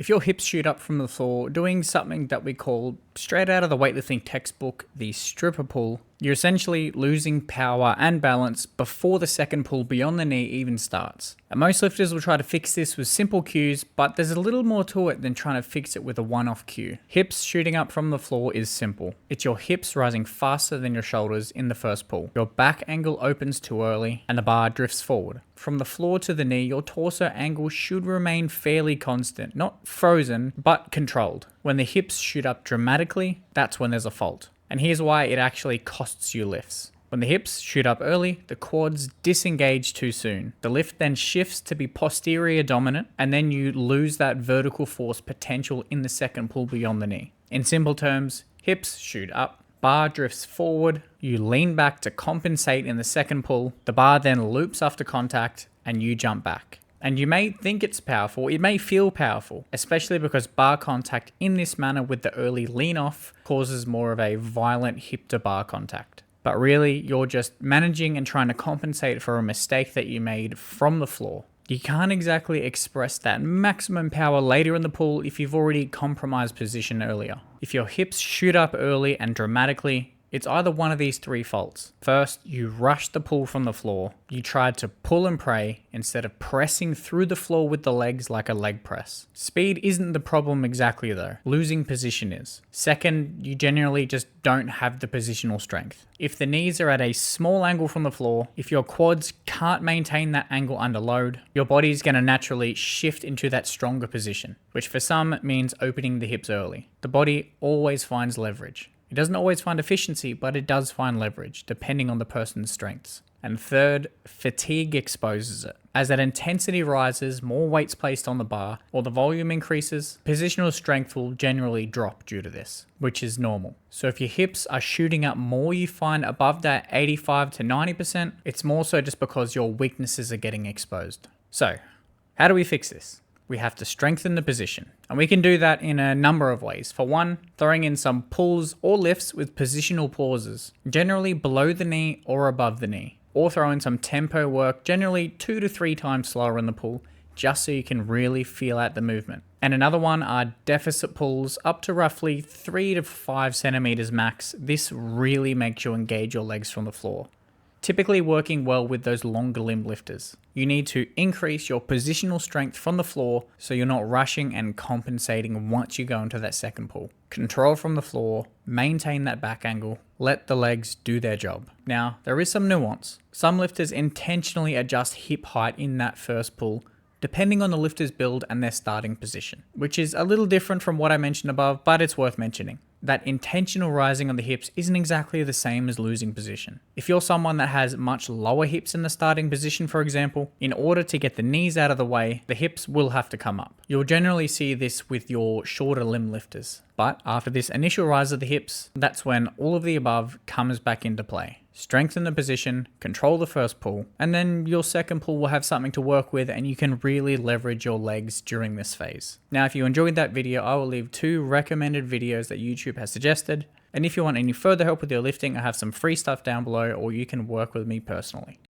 If your hips shoot up from the floor, doing something that we call straight out of the weightlifting textbook, the stripper pull, you're essentially losing power and balance before the second pull beyond the knee even starts. And most lifters will try to fix this with simple cues, but there's a little more to it than trying to fix it with a one-off cue. Hips shooting up from the floor is simple. It's your hips rising faster than your shoulders in the first pull. Your back angle opens too early and the bar drifts forward. From the floor to the knee, your torso angle should remain fairly constant, not frozen, but controlled. When the hips shoot up dramatically, that's when there's a fault. And here's why it actually costs you lifts. When the hips shoot up early, the quads disengage too soon. The lift then shifts to be posterior dominant, and then you lose that vertical force potential in the second pull beyond the knee. In simple terms, hips shoot up, bar drifts forward, you lean back to compensate in the second pull, the bar then loops after contact, and you jump back. And you may think it's powerful, it may feel powerful, especially because bar contact in this manner with the early lean off causes more of a violent hip to bar contact. But really, you're just managing and trying to compensate for a mistake that you made from the floor. You can't exactly express that maximum power later in the pull if you've already compromised position earlier. If your hips shoot up early and dramatically, it's either one of these three faults. First, you rushed the pull from the floor. You tried to pull and pray instead of pressing through the floor with the legs like a leg press. Speed isn't the problem exactly though. Losing position is. Second, you generally just don't have the positional strength. If the knees are at a small angle from the floor, if your quads can't maintain that angle under load, your body's going to naturally shift into that stronger position, which for some means opening the hips early. The body always finds leverage. It doesn't always find efficiency, but it does find leverage, depending on the person's strengths. And third, fatigue exposes it. As that intensity rises, more weight's placed on the bar, or the volume increases, positional strength will generally drop due to this, which is normal. So if your hips are shooting up more you find above that 85 to 90%, it's more so just because your weaknesses are getting exposed. So, how do we fix this? We have to strengthen the position. And we can do that in a number of ways. For one, throwing in some pulls or lifts with positional pauses, generally below the knee or above the knee. Or throw in some tempo work, generally 2 to 3 times slower in the pull, just so you can really feel out the movement. And another one are deficit pulls up to roughly 3 to 5 centimeters max. This really makes you engage your legs from the floor. Typically working well with those longer limb lifters. You need to increase your positional strength from the floor so you're not rushing and compensating once you go into that second pull. Control from the floor, maintain that back angle, let the legs do their job. Now, there is some nuance. Some lifters intentionally adjust hip height in that first pull, depending on the lifter's build and their starting position, which is a little different from what I mentioned above, but it's worth mentioning. That intentional rising on the hips isn't exactly the same as losing position. If you're someone that has much lower hips in the starting position, for example, in order to get the knees out of the way, the hips will have to come up. You'll generally see this with your shorter limb lifters. But after this initial rise of the hips, that's when all of the above comes back into play. Strengthen the position, control the first pull, and then your second pull will have something to work with and you can really leverage your legs during this phase. Now, if you enjoyed that video, I will leave 2 recommended videos that YouTube has suggested. And if you want any further help with your lifting, I have some free stuff down below, or you can work with me personally.